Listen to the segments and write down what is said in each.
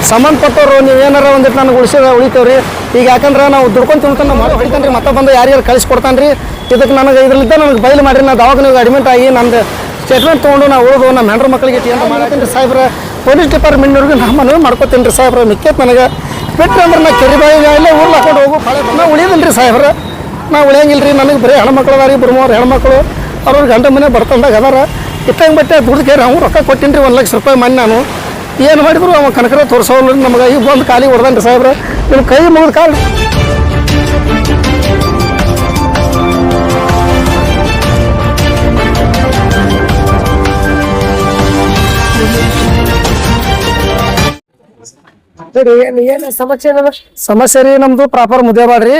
ಸಂಬಂಧಪಟ್ಟವರು ನೀವು ಏನಾರ ಒಂದಿಟ್ಟು ನನಗೆ ಉಳಿತೇವ್ರಿ. ಈಗ ಯಾಕಂದ್ರೆ ನಾವು ದುಡ್ಕೊಂಡು ತಿಳ್ಕೊಂಡು ಮಾಡಿ ಹೊಡಿತಾನೆ ರೀ, ಮತ್ತೆ ಬಂದು ಯಾರ್ಯಾರು ಕಳಿಸ್ಕೊಡ್ತಾನೆ ರೀ. ಇದಕ್ಕೆ ನನಗೆ ಇದರಲ್ಲಿದ್ದ ನನಗೆ ಬಯಲು ಮಾಡಿರಿ, ನಾ ದವಾಖಾನೆಗೆ ಅಡ್ಮಿಟ್ ಆಗಿ ನಂದು ಸ್ಟೇಟ್ಮೆಂಟ್ ತೊಗೊಂಡು ನಾವು ಉಳಿದು ನಮ್ಮ ಹೆಂಡ್ರ ಮಕ್ಕಳಿಗೆ ಅಂತ ಮಾಡತ್ತೀನಿ ರೀ ಸಾಹೇಬ್ರ. ಪೊಲೀಸ್ ಡಿಪಾರ್ಟ್ಮೆಂಟ್ನವ್ರಿಗೆ ನಾ ಮನವಿ ಮಾಡ್ಕೊತೀನಿ ರೀ ಸಾಹೇಬ್ರ. ಮಿಕ್ಕೇತ್ ನನಗೆ ಬಿಟ್ಟರೆ ಅಂದ್ರೆ ನಾ ಕೆರಿಬಾಯಿಗೆ ಊರ್ಲು ಹಾಕೊಂಡು ಹೋಗು ನಾ ಉಳಿಯೋದಿಲ್ಲ ರೀ ಸಾಹೇಬ್ರ. ನಾ ಉಳಿಯಂಗಿಲ್ಲ ರೀ. ನನಗೆ ಬರೀ ಹೆಣ್ಮಕ್ಳು ಅದಾರ ರೀ, 3 ಹೆಣ್ಮಕ್ಳು. ಅವ್ರ ಗಂಡ ಮನೆ ಬರ್ತಂದಾಗ ಅದಾರ. ಇಟ್ಟಂಗೆ ಬಟ್ಟೆ ದುಡ್ದು ನಾವು ರೊಕ್ಕ ಕೊಟ್ಟಿನಿ ರೀ, 1 ಲಕ್ಷ ರೂಪಾಯಿ ಮನೆ. ನಾನು ಏನು ಮಾಡಿದ್ರು ಅವ ಕನಕರ ತೋರಿಸೋಲ್ಲ ನಮಗೆ. ಈಗ ಬಂದು ಕಾಲಿಗೆ ಹೊಡೆದನ್ ರೀ ಸಾಹೇಬ್ರ. ನಿಮ್ಮ ಕೈ ಮುಗಿದ ಕಾಲು ಸಮಸ್ಯೆ ರೀ. ನಮ್ದು ಪ್ರಾಪರ್ ಮುದ್ದೇಬಾಡ್ರಿ.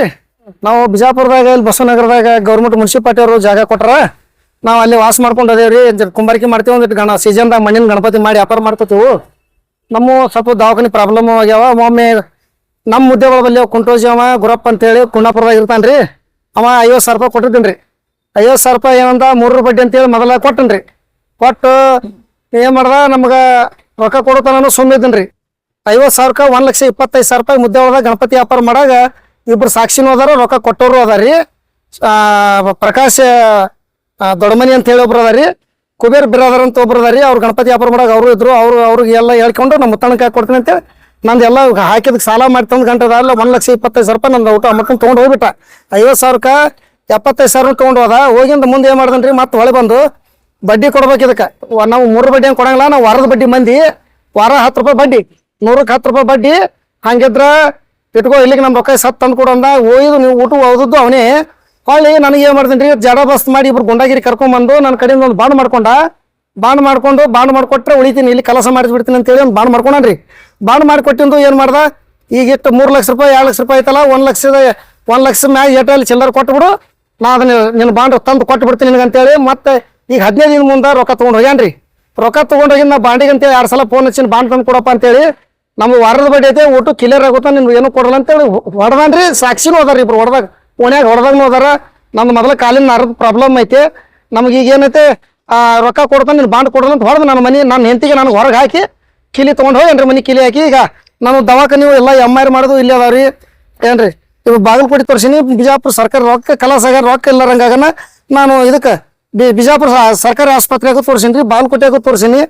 ನಾವು ಬಿಜಾಪುರದಾಗ ಇಲ್ಲಿ ಬಸವನಗರದಾಗ ಗೌರ್ಮೆಂಟ್ ಮುನ್ಸಿಪಾಲಿಟಿ ಅವರು ಜಾಗ ಕೊಟ್ಟಾರ. ನಾವು ಅಲ್ಲಿ ವಾಸ ಮಾಡ್ಕೊಂಡು ಅದೇವ್ರಿ. ಕುಂಬಾರಿಕೆ ಮಾಡ್ತೀವಿ, ಒಂದಿಟ್ಟು ಸೀಸನ್ದಾಗ ಮಣ್ಣಿನ ಗಣಪತಿ ಮಾಡಿ ವ್ಯಾಪಾರ ಮಾಡ್ಕೋತೀವಿ. ನಮ್ಮ ಸ್ವಲ್ಪ ದವಾಖಾನೆ ಪ್ರಾಬ್ಲಮ್ ಆಗ್ಯಾವ. ಒಮ್ಮೆ ನಮ್ಮ ಮುದ್ದೆಗಳ ಬಲ್ಲಿ ಕುಂಟೋಜಿ ಅವ ಗುರಪ್ಪ ಅಂತೇಳಿ ಕುಂಡಾಪುರದಾಗ ಇರ್ತಾನೆ ರೀ. ಅವ 50,000 ರೂಪಾಯಿ ಕೊಟ್ಟಿದ್ದೀನಿ ರೀ. 50,000 ರೂಪಾಯಿ ಏನಂದ 3 ಬಡ್ಡಿ ಅಂತೇಳಿ ಮೊದಲ ಕೊಟ್ಟನ್ ರೀ. ಕೊಟ್ಟು ಏನು ಮಾಡ್ದ ನಮ್ಗೆ ರೊಕ್ಕ ಕೊಡೋತನೂ ಸುಮ್ಮಿದ್ದೀನಿ ರೀ. 50,000ಕ್ಕೆ 1,25,000 ರೂಪಾಯಿ ಮುದ್ದೆ ಒಳದಾಗ ಗಣಪತಿ ವ್ಯಾಪಾರ ಮಾಡಾಗ ಇಬ್ರು ಸಾಕ್ಷಿನೂ ಅದಾರ, ರೊಕ್ಕ ಕೊಟ್ಟವರು ಅದಾರ ರೀ. ಪ್ರಕಾಶ್ ದೊಡ್ಡಮನಿ ಅಂತ ಹೇಳಿ ಒಬ್ರು ಅದಾರ ರೀ. ಕುಬೇರ್ ಬಿರಾದರ್ ಅಂತ ಒಬ್ರು ಅದಾರ ರೀ. ಅವ್ರು ಗಣಪತಿ ವ್ಯಾಪಾರ ಮಾಡಾಗ ಅವರು ಇದ್ರು. ಅವ್ರಿಗೆ ಎಲ್ಲ ಹೇಳ್ಕೊಂಡು ನಮ್ಮ ಮುತ್ತಣ್ಣಕ್ಕೆ ಕೊಡ್ತೀನಿ ಅಂತೇಳಿ ನಂದು ಎಲ್ಲ ಹಾಕಿದಕ್ಕೆ ಸಾಲ ಮಾಡಿ ತಂದು ಗಂಟೆ ಅಲ್ಲ 1,25,000 ರೂಪಾಯಿ ನಂದು ಊಟ ಮಕ್ಕಳು ತೊಗೊಂಡು ಹೋಗ್ಬಿಟ್ಟ. 50,000ಕ್ಕೆ 75,000 ತೊಗೊಂಡು ಹೋದ. ಹೋಗಿಂದ ಮುಂದೆ ಏನು ಮಾಡ್ದನ್ ರೀ, ಮತ್ತೆ ಹೊಳೆ ಬಂದು ಬಡ್ಡಿ ಕೊಡ್ಬೇಕು. ಇದಕ್ಕೆ ನಾವು 3 ಬಡ್ಡಿ ಹಂಗೆ ಕೊಡಂಗಿಲ್ಲ. ನಾವು ವಾರದ ಬಡ್ಡಿ ಮಂದಿ ವಾರ 10 ರೂಪಾಯಿ ಬಡ್ಡಿ, 100ಕ್ಕೆ 10 ರೂಪಾಯಿ ಬಡ್ಡಿ. ಹಂಗಿದ್ರ ಇಟ್ಕೋ ಇಲ್ಲಿಗೆ ನಮ್ಮ ರೊಕ್ಕ ಸತ್ತು ತಂದು ಕೊಡು ಅಂದ. ಹೋಯ್ದು ನೀವು ಊಟ ಓದಿದ್ದು ಅವನೇ. ಹೊಳ್ಳಿ ನನಗೆ ಏನು ಮಾಡ್ತೀನಿ ರೀ, ಜಡ ಬಸ್ ಮಾಡಿ ಇಬ್ರು ಗುಂಡಾಗಿರಿ ಕರ್ಕೊಂಡ್ಬಂದು ನನ್ನ ಕಡೆಯಿಂದ ಒಂದು ಬಾಂಡ್ ಬಾಂಡ್ ಮಾಡ್ಕೊಟ್ರೆ ಉಳಿತೀನಿ, ಇಲ್ಲಿ ಕೆಲಸ ಮಾಡಿಸ್ಬಿಡ್ತೀನಿ ಅಂತೇಳಿ ಒಂದು ಬಾಂಡ್ ಮಾಡ್ಕೊಂಡ್ರಿ. ಬಾಂಡ್ ಮಾಡಿಕೊಟ್ಟಿಂದು ಏನು ಮಾಡ್ದ, ಈಗ ಇಟ್ಟು 3 ಲಕ್ಷ ರೂಪಾಯಿ 2 ಲಕ್ಷ ರೂಪಾಯಿ ಐತಲ್ಲ, 1 ಲಕ್ಷ ಮ್ಯಾಗ ಏಟಲ್ಲಿ ಚಿಲ್ಲರ್ ಕೊಟ್ಬಿಡು, ನಾ ಅದನ್ನ ನಿನ್ನ ಬಾಂಡ್ ತಂದು ಕೊಟ್ಟು ಬಿಡ್ತೀನಿ ನಿನಗಂತೇಳಿ. ಮತ್ತೆ ಈಗ 15 ದಿನ ಮುಂದೆ ರೊಕ್ಕ ತೊಗೊಂಡು ಹೋಗ್ಯಾನ್ರಿ. ರೊಕ್ಕ ತೊಗೊಂಡು ಹೋಗಿ ನಾ ಬಾಂಡಿಗೆ ಅಂತೇಳಿ 2 ಸಲ ಫೋನ್ ಹಚ್ಚಿನ ಬಾಂಡ್ ತಂದು ಕೊಡಪ್ಪ ಅಂತೇಳಿ. ನಮ್ಮ ವಾರದ ಬಡ್ಡಿ ಐತೆ, ಊಟ ಕ್ಲಿಯರ್ ಆಗುತ್ತಾ, ನಿಮ್ಗೆ ಏನು ಕೊಡಲ್ಲ ಅಂತೇಳಿ ಹೊಡೆದಾನ್ರಿ. ಸಾಕ್ಷಿನೂ ಅದಾರ ಇಬ್ರು ಹೊಡೆದಾಗ, ಓಣ್ಯಾಗ ಹೊಡೆದಾಗನೂ ಅದಾರ. ನಮ್ದು ಮೊದಲ ಕಾಲಿನ ನರದ ಪ್ರಾಬ್ಲಮ್ ಐತೆ. ನಮ್ಗೆ ಈಗ ಏನೈತೆ ರೊಕ್ಕ ಕೊಡ್ತಾನೆ, ನೀನು ಬಾಂಡ್ ಕೊಡಲ್ಲ ಅಂತ ಹೊಡೆದು ನನ್ನ ಹೆಂಡತಿಗೆ ನನಗೆ ಹೊರಗೆ ಹಾಕಿ ಕಿಲಿ ತೊಗೊಂಡು ಹೋಗ್ಯಾನ್ರಿ. ಮನೆ ಕಿಲಿ ಹಾಕಿ ಈಗ ನಾನು ದವಾಖಾನೆ ಎಲ್ಲ MR ಮಾಡೋದು ಇಲ್ಲೇ ಅದಾವ್ರಿ. ಏನ್ರಿ ಇವು ಬಾಗಲಕೋಟೆ ತೋರಿಸಿನಿ. ಬಿಜಾಪುರ ಸರ್ಕಾರ ರೊಕ್ಕ ಕಲಾಸ ಆಗ್ಯಾರ, ರೊಕ್ಕ ಇಲ್ಲರಂಗಾಗನ ನಾನು ಇದಕ್ಕೆ ಬಿಜಾಪುರ ಸರ್ಕಾರಿ ಆಸ್ಪತ್ರೆಗೂ ತೋರಿಸಿನಿ ರೀ, ಬಾಗಲಕೋಟೆಗೂ ತೋರಿಸಿನಿ,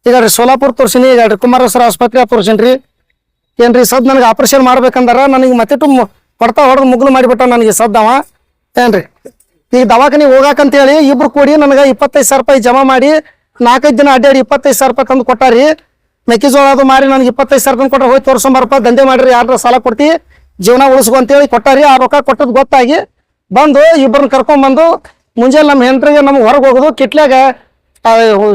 ಈಗ ರೀ ಸೋಲಾಪುರ ತೋರಿಸಿನಿ, ಈಗ ರೀ ಕುಮಾರೇಶ್ವರ ಆಸ್ಪತ್ರೆ ತೋರಿಸಿನಿ ರೀ. ಏನ್ರಿ ಸದ್ ನನಗೆ ಆಪರೇಷನ್ ಮಾಡ್ಬೇಕಂದಾರ. ನನಗೆ ಮತ್ತಿಟ್ಟು ಹೊಡ್ತಾ ಹೊಡೆದು ಮುಗ್ಲು ಮಾಡಿಬಿಟ್ಟ ನನಗೆ ಸದ್ದವ. ಏನ್ರಿ ಈಗ ದವಾಖಾನಿಗೆ ಹೋಗಾಕಂತೇಳಿ ಇಬ್ರು ಕೂಡಿ ನನಗೆ 25,000 ರೂಪಾಯಿ ಜಮಾ ಮಾಡಿ 4-5 ದಿನ ಅಡ್ಡಾಡಿ 25,000 ರೂಪಾಯಿ ತಂದು ಕೊಟ್ಟಾರಿ. ಮೆಕ್ಕೆಜೋಳ ಅದು ಮಾರಿ ನನಗೆ 25,000 ತಂದು ಕೊಟ್ಟರೆ ಹೋಗಿ ತೋರಿಸೋಂಬರಪ್ಪ, ದಂಧೆ ಮಾಡಿರಿ, ಯಾರ ಸಾಲ ಕೊಡ್ತಿ, ಜೀವನ ಉಳಿಸ್ಕೊ ಅಂತೇಳಿ ಕೊಟ್ಟಾರಿ. ಆ ರೊಕ್ಕ ಕೊಟ್ಟದ್ದು ಗೊತ್ತಾಗಿ ಬಂದು ಇಬ್ಬರನ್ನ ಕರ್ಕೊಂಡ್ಬಂದು ಮುಂಜಾನೆ ನಮ್ಮ ಹೆಂಡ್ರಿಗೆ ನಮ್ಗೆ ಹೊರಗೆ ಹೋಗೋದು ಕಿಟ್ಲಾಗ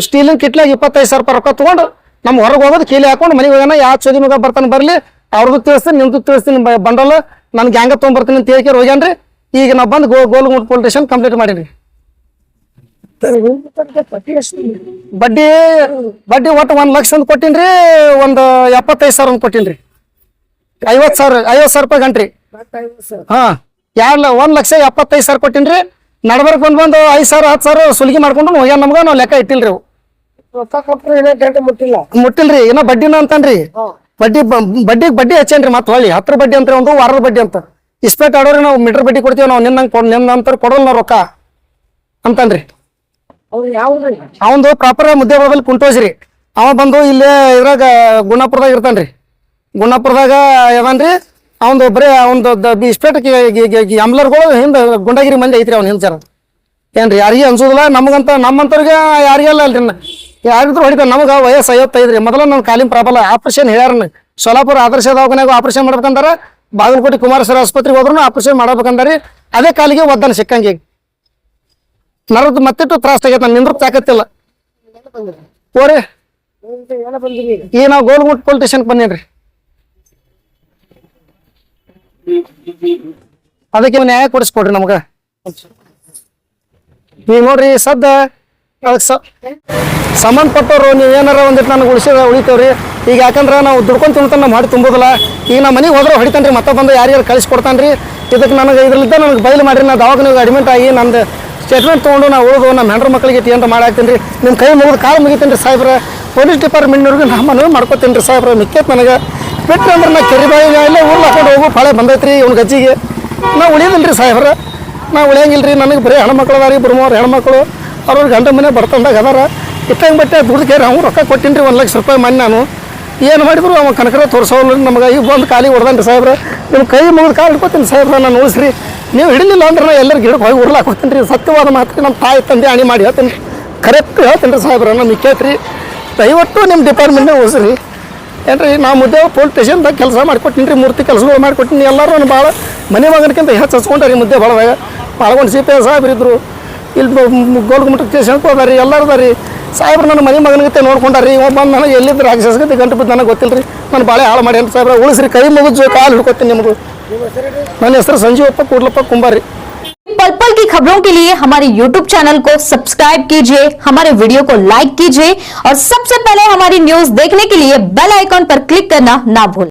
ಸ್ಟೀಲಿನ ಕಿಟ್ಲಾಗ 25,000 ರೂಪಾಯಿ ರೊಕ್ಕ ತೊಗೊಂಡು ನಮ್ಗೆ ಹೊರಗೆ ಹೋಗೋದು ಕೀಲಿ ಹಾಕೊಂಡು ಮನೆಗೆ ಹೋಗೋಣ. ಯಾವ ಚೋದಿ ಮಗ ಬರ್ತಾನೆ ಬರಲಿ, ಅವ್ರದ್ದು ತಿಳಿಸ್ತೀನಿ, ನಿಮ್ದು ತಿಳಿಸ್ತೀನಿ, ಬಂಡಲ್ಲ ನನ್ಗೆ ಹ್ಯಾಂಗ ತೊಗೊಂಬರ್ತೀನಿ ಅಂತ ಹೇಳ್ಕೇರಿ ಹೋಗ್ಯಾನ್ರಿ. ಈಗ ನಾವು ಬಂದು ಗೋಲ್ಗುಂಡ್ ಪೊಲೀಸ್ ಸ್ಟೇಷನ್ ಕಂಪ್ಲೀಟ್ ಮಾಡೀನಿ. ಬಡ್ಡಿ ಒಟ್ಟು 1 ಲಕ್ಷ ಅಂತ ಕೊಟ್ಟಿನ್ರಿ, ಒಂದು 75,000 ಅಂತ ಕೊಟ್ಟಿನ್ರಿ. 50,000 ರೂಪಾಯಿ ಗಂಟ್ರಿ. ಹಾ 1,75,000 ಕೊಟ್ಟಿನ್ರಿ. ನಡ್ಬರ್ಕ್ ಬಂದು 5,000 10,000 ಸುಲಿಗೆ ಮಾಡ್ಕೊಂಡು ಹೋಗ್ಯಾನ. ನಮ್ಗ ನಾವು ಲೆಕ್ಕ ಇಟ್ಟಿಲ್ರಿ. ಮುಟ್ಟಿಲ್ರಿ, ಏನೋ ಬಡ್ಡಿನ ಅಂತನ್ರಿ. ಬಡ್ಡಿ ಹಚ್ಚೇನ್ರಿ. ಮತ್ತೆ ಹೊಳ್ಳಿ 10 ಬಡ್ಡಿ ಅಂತ ಒಂದು ವಾರದ ಬಡ್ಡಿ ಅಂತ ಇಸ್ಪೇಟ್ ಆಡೋರಿ. ನಾವು ಮೀಟರ್ ಬಡ್ಡಿ ಕೊಡ್ತೀವಿ, ನಾವು ನಿನ್ನಂತರ ಕೊಡೋಲ್ಲ ನಾವು ರೊಕ್ಕ ಅಂತನ್ರಿ. ಅವಂದು ಪ್ರಾಪರ್ ಮುದ್ದೆ ಬಲ್ಲಿ ಕುಂಟೋಜ್ರಿ. ಅವ ಬಂದು ಇಲ್ಲೇ ಇದ್ರಾಗ ಗುಣಾಪುರದಾಗ ಇರ್ತಾನ್ರಿ. ಗುಣಾಪುರದಾಗ ಯಾವನ್ರಿ ಅವಂದು ಬರೀ ಅವಂದು ಇಸ್ಪೇಟ್ ಅಂಬ್ಲರ್ಗಳು ಹಿಂದೆ ಗುಂಡಾಗಿರಿ ಮಂದಿ ಐತ್ರಿ. ಅವ್ನ ಹಿಂಚಾರ ಏನ್ರಿ ಯಾರಿಗೆ ಅನ್ಸೋದಿಲ್ಲ. ನಮಗಂತ ನಮ್ಮಂತವ್ರಿಗೆ ಯಾರಿಗೆಲ್ಲ ಅಲ್ರಿ, ಯಾರಿದ್ರು ಹೊಡಿತಾರೆ. ನಮಗೆ ವಯಸ್ಸು 55 ರೀ. ಮೊದಲ ನನ್ನ ಕಾಲಿನ ಪ್ರಾಬ್ಲಮ್ ಆಪರೇಷನ್ ಹೇಳ್ಯಾರ. ಸೋಲಾಪುರ ಆದರ್ಶ ದವಾಖಾನ್ಯಾಗ ಆಪರೇಷನ್ ಮಾಡ್ಬೇಕಂದಾರ, ಬಾಗಲಕೋಟೆ ಕುಮಾರೇಶ್ವರ ಆಸ್ಪತ್ರೆಗೆ ಹೋದ್ರು ಆಪರೇಷನ್ ಮಾಡ್ಬೇಕಂದಾರಿ. ಅದೇ ಕಾಲಿಗೆ ಒದ್ದಾನ ಸಿಕ್ಕಂಗೆ ನರದ್ದು ಮತ್ತಿಟ್ಟು ತ್ರಾಸ ಆಗೈತೆ. ನಾನು ನಿಂದ್ರ ತಾಕತ್ತಿಲ್ಲ ಓರಿ. ಈಗ ನಾವು ಗೋಲ್ಗುಂಡ್ ಪೊಲೀಸ್ ಸ್ಟೇಷನ್ಗೆ ಬಂದೇನ್ರಿ. ಅದಕ್ಕೆ ನ್ಯಾಯ ಕೊಡಿಸ್ಕೊಡ್ರಿ ನಮ್ಗೆ. ಈಗ ನೋಡ್ರಿ ಸದ್ದ ಸಂಬಂಧಪಟ್ಟವರು ನೀವು ಏನಾರ ಒಂದಿಟ್ಟು ನನಗೆ ಉಳಿತೇವ್ರಿ. ಈಗ ಯಾಕಂದ್ರೆ ನಾವು ದುಡ್ಕೊಂಡು ತಿಳ್ತಾನೆ ನಮ್ಮ ಮಾಡಿ ತುಂಬೋದಿಲ್ಲ. ಈಗ ನಮ್ಮ ಮನೆಗೆ ಹೋದ್ರೆ ಹೊಡಿತಾನೆ ರೀ, ಮತ್ತೆ ಬಂದು ಯಾರ್ಯಾರು ಕಳಿಸ್ಕೊಡ್ತಾನೆ ರೀ. ಇದಕ್ಕೆ ನನಗೆ ಇದರಲ್ಲಿದ್ದ ನನಗೆ ಬಯಲು ಮಾಡಿರಿ, ನಾ ದವಾಖಾನೆಗೆ ಅಡ್ಮಿಟ್ ಆಗಿ ನಂದು ಸ್ಟೇಟ್ಮೆಂಟ್ ತೊಗೊಂಡು ನಾವು ಉಳಿದು ನಮ್ಮ ಹೆಂಡ್ರ ಮಕ್ಕಳಿಗೆ ಅಂತ ಮಾಡಾಕ್ತೀನಿ ರೀ. ನಿಮ್ಮ ಕೈ ಮುಗಿದು ಕಾಲು ಮುಗಿತೀನಿ ರೀ ಸಾಹೇಬ್ರ. ಪೊಲೀಸ್ ಡಿಪಾರ್ಟ್ಮೆಂಟ್ನವ್ರಿಗೆ ನಾ ಮನವಿ ಮಾಡ್ಕೊತೀನಿ ರೀ ಸಾಹೇಬ್ರ. ಮಿಕ್ಕೇತ್ ನನಗೆ ಬಿಟ್ರೆ ಅಂದ್ರೆ ನಾ ಕೆರೆ ಬಾಯಿ ಎಲ್ಲ ಊರ್ಲ ಹಾಕೊಂಡು ಹೋಗು ಪಾಳೆ ಬಂದೈತ್ರಿ ಇವ್ನ ಗಜ್ಜಿಗೆ ನಾ ಉಳಿಯೋದಿಲ್ಲ ರೀ ಸಾಹೇಬ್ರ ನಾ ಉಳಿಯಂಗಿಲ್ಲ ರೀ ನನಗೆ ಬರೀ ಹೆಣ್ಮಕ್ಳು ಅದಾರ ರೀ ಬರುಮವ್ರು ಹೆಣ್ಮಕ್ಳು ಅವ್ರವ್ರ ಗಂಡ ಮನೆ ಬರ್ತಂದಾಗ ಅದಾರ ಇಟ್ಟಂಗೆ ಬಟ್ಟೆ ದುಡ್ಡು ಅವ್ನು ರೊಕ್ಕ ಕೊಟ್ಟಿನಿ ರೀ 1 ಲಕ್ಷ ರೂಪಾಯಿ ಮನೆ ನಾನು ಏನು ಮಾಡಿದ್ರು ಅವ ಕನಕರ ತೋರಿಸೋಲ್ಲ ನಮಗೆ ಈಗ ಬಂದು ಕಾಲಿಗೆ ಹೊಡೆದನ್ರಿ ಸಾಹೇಬ್ರ ನಿಮ್ಮ ಕೈ ಮುಗಿದು ಕಾಲು ಹಿಡ್ಕೊತೀನಿ ಸಾಹೇಬ್ರ ನಾನು ಉಳಿಸ್ರಿ ನೀವು ಹಿಡಿಲಿಲ್ಲ ಅಂದ್ರೆ ನಾ ಎಲ್ಲರ ಗಿಡಕ್ಕೆ ಹೋಗಿ ಉರ್ಲಾಕ್ ಹೋಗ್ತೀನಿ ರೀ ಸತ್ಯವಾದ ಮಾತು ನಮ್ಮ ತಾಯಿ ತಂದೆ ಅಣಿ ಮಾಡಿ ಹೇಳ್ತೀನಿ ರೀ ಕರೆಕ್ಟ್ ಹೇಳ್ತೀನಿ ರೀ ಸಾಹೇಬ್ರ ನಮಗೆ ಕೇಳ್ರಿ ದಯವಿಟ್ಟು ನಿಮ್ಮ ಡಿಪಾರ್ಟ್ಮೆಂಟ್ನೇ ಉಳಿಸ್ರಿ ಏನ್ರಿ ನಾವು ಮುದ್ದೆ ಪೊಲೀಸ್ ಸ್ಟೇಷನ್ದಾಗ ಕೆಲಸ ಮಾಡಿಕೊಟ್ಟಿನಿ ರೀ ಮೂರ್ತಿ ಕೆಲಸಗಳು ಮಾಡಿಕೊಟ್ಟಿನಿ ಎಲ್ಲರೂ ಭಾಳ ಮನೆ ಮಗನಕ್ಕಿಂತ ಹೆಚ್ಚು ಹಚ್ಕೊಂಡ್ರಿ ಮುದ್ದೆ ಭಾಳದಾಗ ಪಾಲ್ಗೊಂಡು CPI ಸಾಹೇಬ್ರು ಇದ್ರು ಇಲ್ಲಿ ಗೋಲ್ಗುಮಟ ಸ್ಟೇಷನ್ಗೆ ಹೋದಾರಿ ಎಲ್ಲರೂ ಅದಾರಿ ಸಾಹೇಬ್ರು ನನ್ನ ಮನೆ ಮಗನಿಗೆ ನೋಡ್ಕೊಂಡಾರಿ ಇವ ಬಂದು ನನಗೆ ಎಲ್ಲಿದ್ದರೆ ರಾಕ್ಷಸಗತಿ ಗಂಟು ಬಿದ್ದು ನನಗೆ ಗೊತ್ತಿಲ್ಲ ರೀ ನಾನು ಭಾಳ ಹಾಳು ಮಾಡಿ ಅಂತ ಸಾಹೇಬ್ರ ಉಳಿಸ್ರಿ ಕೈ ಮುಗಿದು ಕಾಲು ಹಿಡ್ಕೊತೀನಿ ನಿಮ್ಮದು ನನ್ನ ಹೆಸರು ಸಂಜೀವಪ್ಪ ಕೂಡ್ಲಪ್ಪ ಕುಂಬಾರಿ पल पल की खबरों के लिए हमारे YouTube चैनल को सब्सक्राइब कीजिए, हमारे वीडियो को लाइक कीजिए और सबसे पहले हमारी न्यूज देखने के लिए बेल आइकॉन पर क्लिक करना ना भूलें।